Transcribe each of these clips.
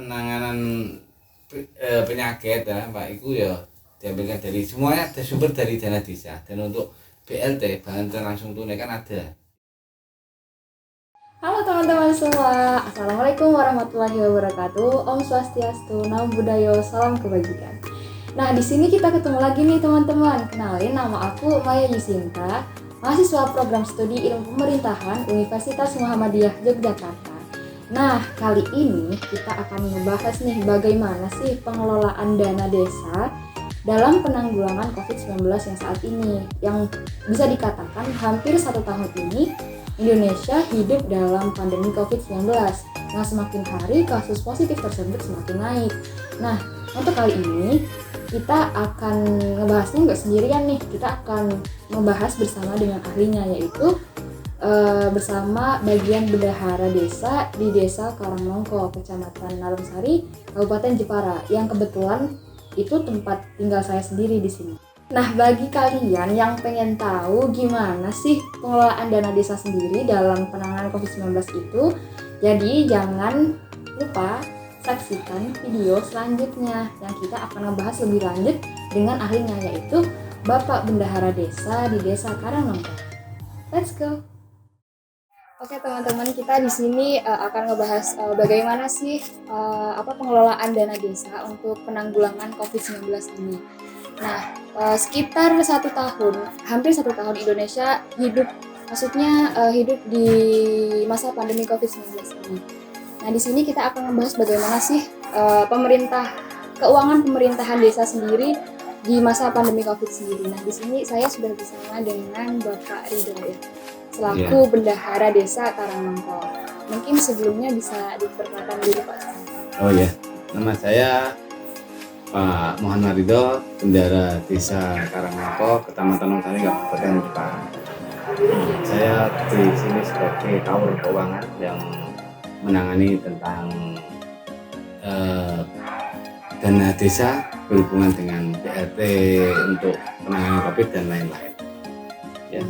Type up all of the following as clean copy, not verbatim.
penanganan penyakit ya Pak iku ya diambilkan dari semuanya ada sumber dari dana desa, dan untuk BLT bantuan langsung tunai kan ada. Halo teman-teman semua, Assalamualaikum warahmatullahi wabarakatuh. Om Swastiastu, Namo Buddhaya, salam kebajikan. Nah, di sini kita ketemu lagi nih teman-teman. Kenalin, nama aku Maya Yusinta, mahasiswa program studi ilmu pemerintahan Universitas Muhammadiyah Yogyakarta. Nah, kali ini kita akan membahas nih bagaimana sih pengelolaan dana desa dalam penanggulangan COVID-19 yang saat ini, yang bisa dikatakan hampir 1 tahun ini Indonesia hidup dalam pandemi COVID-19. Nah, semakin hari kasus positif tersebut semakin naik. Nah, untuk kali ini kita akan ngebahasnya nggak sendirian nih. Kita akan membahas bersama dengan ahlinya, yaitu bersama bagian bendahara desa di Desa Karangnongko, Kecamatan Narumsari, Kabupaten Jepara, yang kebetulan itu tempat tinggal saya sendiri di sini. Nah, bagi kalian yang pengen tahu gimana sih pengelolaan dana desa sendiri dalam penanganan COVID-19 itu, jadi jangan lupa saksikan video selanjutnya yang kita akan membahas lebih lanjut dengan ahlinya, yaitu Bapak Bendahara Desa di Desa Karangnongko. Let's go. Oke teman-teman, kita di sini akan ngebahas bagaimana sih pengelolaan dana desa untuk penanggulangan COVID-19 ini. Nah, sekitar 1 tahun, hampir 1 tahun Indonesia hidup di masa pandemi COVID-19 ini. Nah, di sini kita akan membahas bagaimana sih keuangan pemerintahan desa sendiri di masa pandemi COVID sendiri. Nah, di sini saya sudah bersama dengan Bapak Ridho ya, selaku Bendahara Desa Karangnongko. Mungkin sebelumnya bisa diperkenalkan dulu Pak. Oh ya, nama saya Pak Muhammad Ridho, Bendahara Desa Karangnongko, Kecamatan Narumsari, Kabupaten Jepara. Saya di sini sebagai tower keuangan yang menangani tentang dana desa berhubungan dengan BLT untuk penanganan COVID dan lain-lain. Ya.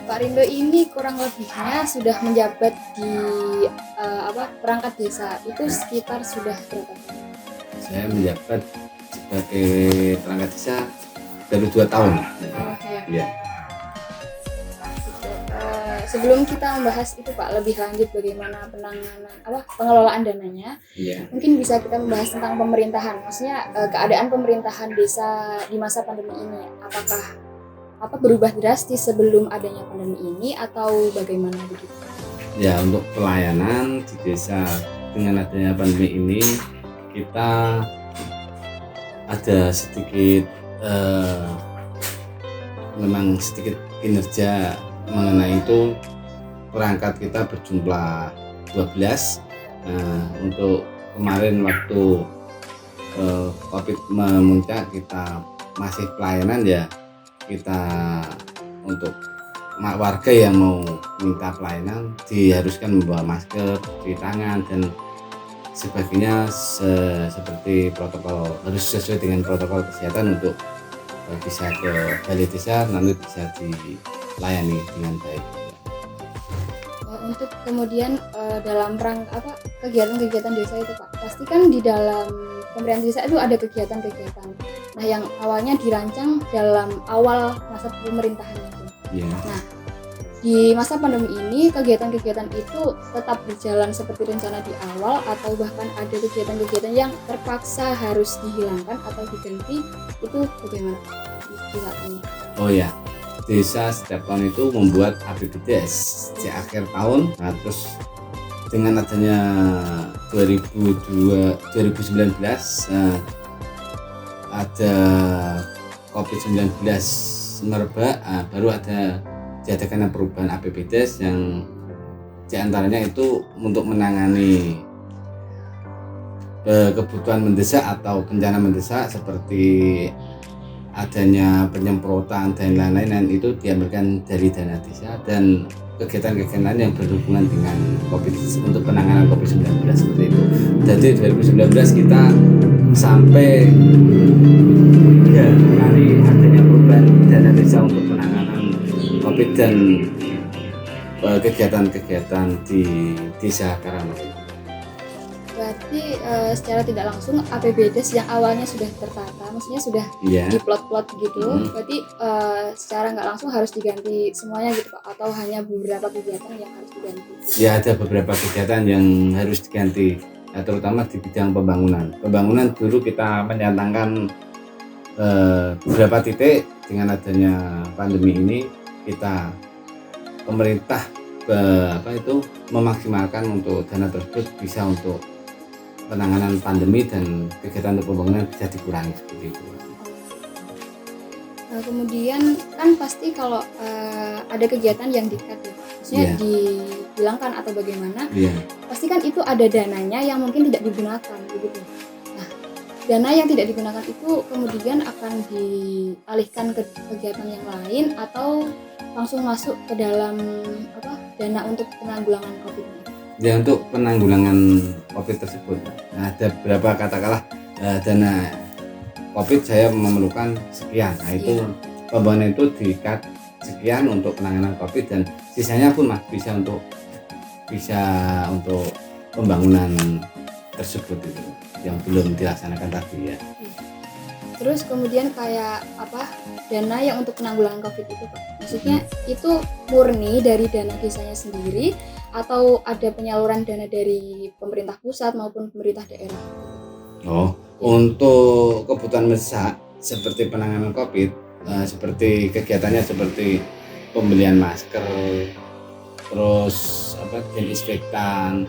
Pak Rindo ini kurang lebihnya sudah menjabat di perangkat desa itu sekitar sudah berapa tahun? Saya menjabat sebagai perangkat desa baru 2 tahun. Ya. Sebelum kita membahas itu Pak lebih lanjut bagaimana pengelolaan dananya, mungkin bisa kita membahas tentang pemerintahan, maksudnya keadaan pemerintahan desa di masa pandemi ini, apakah berubah drastis sebelum adanya pandemi ini atau bagaimana begitu? Ya, untuk pelayanan di desa dengan adanya pandemi ini kita ada sedikit memang sedikit kinerja mengenai itu. Perangkat kita berjumlah 12. Untuk kemarin waktu COVID memuncak kita masih pelayanan ya, kita untuk warga yang mau minta pelayanan diharuskan membawa masker, cuci tangan dan sebagainya seperti protokol, harus sesuai dengan protokol kesehatan untuk bisa ke balai desa nanti bisa dilayani dengan baik. Untuk kemudian dalam kegiatan-kegiatan desa itu Pak, pasti kan di dalam pemerintahan desa itu ada kegiatan-kegiatan. Nah, yang awalnya dirancang dalam awal masa pemerintahan itu. Nah, di masa pandemi ini kegiatan-kegiatan itu tetap berjalan seperti rencana di awal atau bahkan ada kegiatan-kegiatan yang terpaksa harus dihilangkan atau diganti, itu bagaimana di saat ini? Oh ya, desa setiap tahun itu membuat APBDes di akhir tahun. Nah, terus dengan adanya 2019 ada COVID-19 merebak, baru ada diadakan perubahan APBDes yang diantaranya itu untuk menangani kebutuhan mendesak atau bencana mendesak seperti adanya penyemprotan dan lain-lain, dan itu diambilkan dari dana desa, dan kegiatan-kegiatan yang berhubungan dengan COVID untuk penanganan COVID-19 seperti itu. Jadi 2019 kita sampai kali adanya perubahan dana desa untuk penanganan COVID dan kegiatan-kegiatan di Desa Karangnongko. Berarti secara tidak langsung APBDes yang awalnya sudah tertata, maksudnya sudah Iya. diplot-plot gitu, berarti secara nggak langsung harus diganti semuanya gitu Pak, atau hanya beberapa kegiatan yang harus diganti? Ya, ada beberapa kegiatan yang harus diganti, ya, terutama di bidang pembangunan. Pembangunan dulu kita menyantangkan beberapa titik. Dengan adanya pandemi ini, kita pemerintah memaksimalkan untuk dana tersebut bisa untuk penanganan pandemi dan kegiatan untuk pembangunan bisa dikurangi seperti itu. Kemudian kan pasti kalau ada kegiatan yang di-cut ya, maksudnya dihilangkan atau bagaimana, pasti kan itu ada dananya yang mungkin tidak digunakan begitu. Nah, dana yang tidak digunakan itu kemudian akan dialihkan ke kegiatan yang lain atau langsung masuk ke dalam dana untuk penanggulangan COVID-19? Ya, untuk penanggulangan COVID tersebut, ada berapa katakanlah dana COVID saya memerlukan sekian, nah itu pembangunan itu di-cut sekian untuk penanganan COVID dan sisanya pun bisa untuk pembangunan tersebut itu yang belum dilaksanakan tadi ya. Terus kemudian kayak dana yang untuk penanggulangan COVID itu Pak, maksudnya itu murni dari dana desanya sendiri atau ada penyaluran dana dari pemerintah pusat maupun pemerintah daerah? Untuk kebutuhan mendesak seperti penanganan COVID, seperti kegiatannya seperti pembelian masker, terus desinfektan,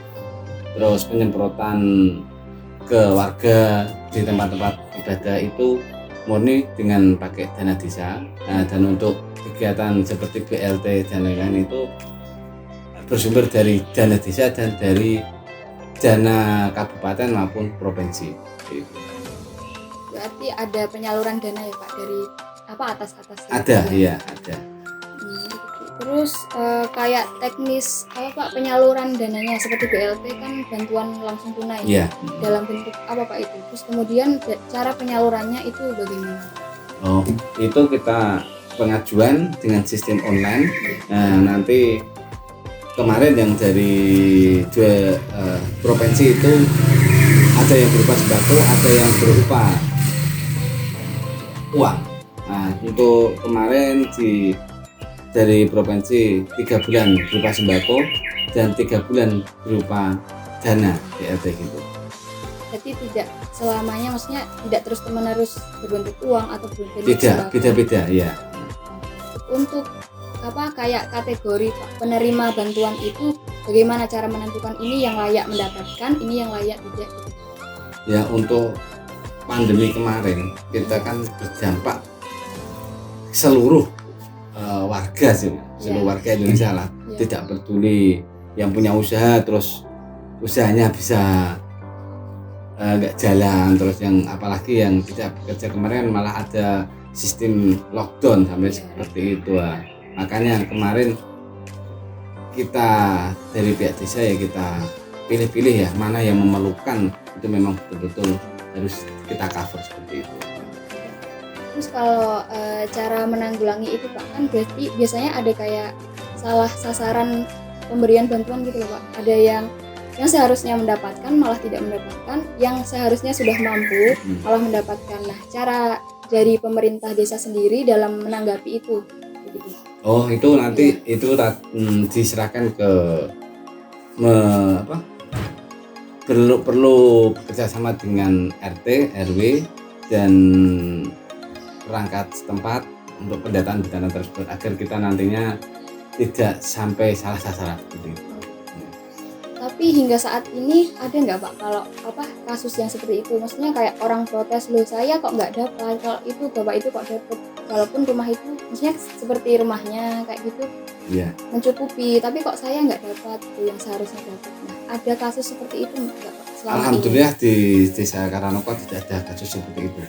terus penyemprotan ke warga di tempat-tempat ibadah itu murni dengan pakai dana desa. Dan untuk kegiatan seperti BLT dan lain-lain itu bersumber dari dana desa dan dari dana kabupaten maupun provinsi. Berarti ada penyaluran dana ya Pak dari atas-atas? Ada, ya ada. Terus kayak teknis Pak penyaluran dananya seperti BLT kan bantuan langsung tunai dalam bentuk apa Pak itu? Terus kemudian cara penyalurannya itu bagaimana? Itu kita pengajuan dengan sistem online. Nanti kemarin yang dari dua provinsi itu ada yang berupa sembako, ada yang berupa uang. Untuk kemarin dari provinsi 3 bulan berupa sembako dan 3 bulan berupa dana BLT gitu. Jadi tidak selamanya, maksudnya tidak terus menerus berbentuk uang atau berbentuk sembako. Beda-beda ya. Untuk kayak kategori penerima bantuan itu bagaimana cara menentukan ini yang layak mendapatkan, ini yang layak tidak? Ya, untuk pandemi kemarin kita kan berdampak seluruh warga sih, seluruh warga Indonesia lah, tidak peduli yang punya usaha terus usahanya bisa nggak jalan, terus yang apalagi yang tidak bekerja kemarin malah ada sistem lockdown sampai seperti itu. Makanya kemarin kita dari pihak desa ya kita pilih-pilih ya mana yang memerlukan, itu memang betul-betul harus kita cover seperti itu. Terus kalau cara menanggulangi itu Pak, kan berarti biasanya ada kayak salah sasaran pemberian bantuan gitu loh Pak. Ada yang seharusnya mendapatkan malah tidak mendapatkan, yang seharusnya sudah mampu malah mendapatkan. Nah, cara dari pemerintah desa sendiri dalam menanggapi itu begitu. Itu nanti itu diserahkan ke perlu bekerjasama dengan RT, RW dan perangkat setempat untuk pendataan dana tersebut agar kita nantinya tidak sampai salah sasaran gitu. Tapi hingga saat ini ada nggak Pak kalau kasus yang seperti itu? Maksudnya kayak orang protes, loh saya kok nggak dapat, kalau itu bapak itu kok dapat, walaupun rumah itu maksudnya seperti rumahnya kayak gitu mencukupi, tapi kok saya nggak dapat tuh yang seharusnya dapat. Nah, ada kasus seperti itu nggak Pak? Alhamdulillah di desa Karanoko tidak ada kasus seperti itu.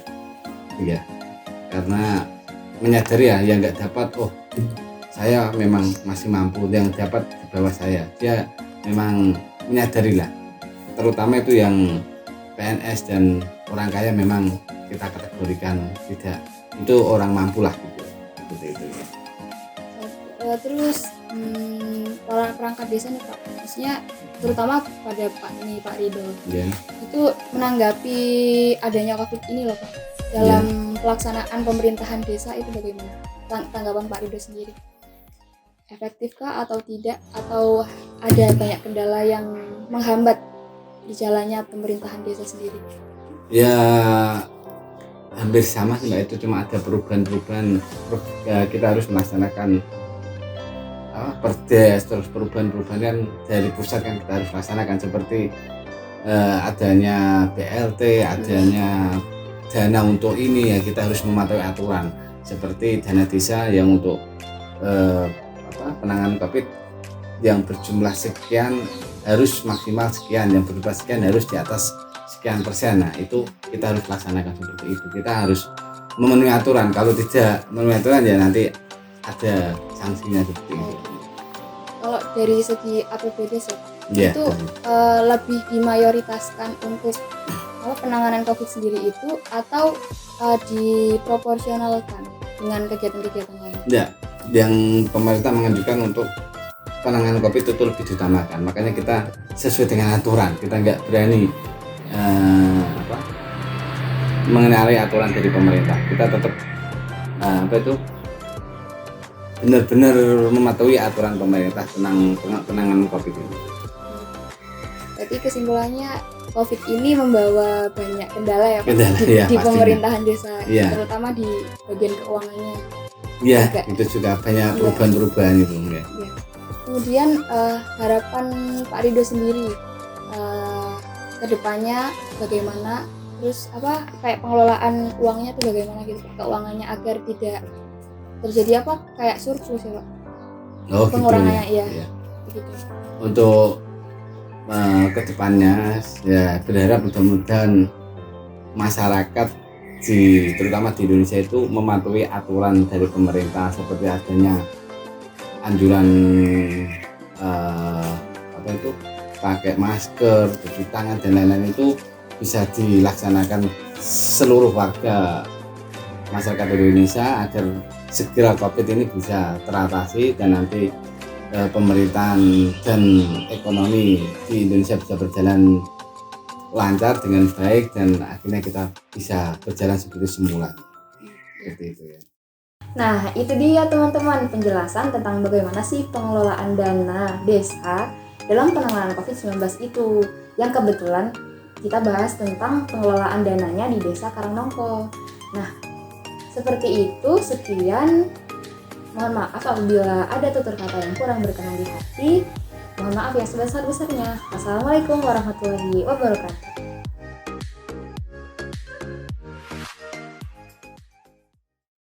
Iya. Karena menyadari yang nggak dapat, saya memang masih mampu, yang dapat di bawah saya. Dia memang menyadari lah, terutama itu yang PNS dan orang kaya memang kita kategorikan tidak, itu orang mampu lah gitu, seperti itu ya. Terus perangkat desa nih Pak, maksudnya terutama pada Pak Rido Ya. itu menanggapi adanya COVID ini loh Pak, dalam pelaksanaan pemerintahan desa itu bagaimana tanggapan Pak Rido sendiri? Efektifkah atau tidak, atau ada banyak kendala yang menghambat di jalannya pemerintahan desa sendiri? Ya hampir sama sih Mbak, itu cuma ada perubahan-perubahan. Kita harus melaksanakan perdes, terus perubahan-perubahan yang dari pusat kan kita harus laksanakan, seperti adanya BLT, adanya dana untuk ini ya, kita harus mematuhi aturan, seperti dana desa yang untuk penanganan COVID yang berjumlah sekian harus maksimal sekian, yang berjumlah sekian harus di atas sekian persen. Nah itu kita harus laksanakan seperti itu, kita harus memenuhi aturan. Kalau tidak memenuhi aturan ya nanti ada sanksinya seperti itu. Kalau dari segi APBD Ya, itu lebih dimayoritaskan untuk penanganan COVID sendiri itu, atau diproporsionalkan dengan kegiatan-kegiatan lain? ya, yang pemerintah menganjurkan untuk penanganan COVID itu lebih diutamakan. Makanya kita sesuai dengan aturan, kita nggak berani mengenali aturan dari pemerintah. Kita tetap benar-benar mematuhi aturan pemerintah tentang penanganan COVID ini. Jadi kesimpulannya COVID ini membawa banyak kendala ya Pak, di pastinya. Pemerintahan desa, Ya. terutama di bagian keuangannya. Iya, Agak. itu juga banyak perubahan-perubahan itu ya. Kemudian harapan Pak Rido sendiri kedepannya bagaimana, terus kayak pengelolaan uangnya itu bagaimana gitu, keuangannya agar tidak terjadi kayak surplus ya Pak, pengurangannya gitu, ya. Begitu. Untuk kedepannya ya berharap mudah-mudahan masyarakat terutama di Indonesia itu mematuhi aturan dari pemerintah, seperti adanya anjuran pakai masker, cuci tangan dan lain-lain, itu bisa dilaksanakan seluruh warga masyarakat Indonesia agar segera COVID ini bisa teratasi dan nanti pemerintahan dan ekonomi di Indonesia bisa berjalan lancar dengan baik dan akhirnya kita bisa berjalan seperti semula. Seperti itu ya. Nah, itu dia teman-teman penjelasan tentang bagaimana sih pengelolaan dana desa dalam penanganan COVID-19 itu, yang kebetulan kita bahas tentang pengelolaan dananya di Desa Karangnongko. Nah, seperti itu, sekian. Mohon maaf apabila ada tutur kata yang kurang berkenan di hati. Mohon maaf yang sebesar-besarnya. Wassalamualaikum warahmatullahi wabarakatuh.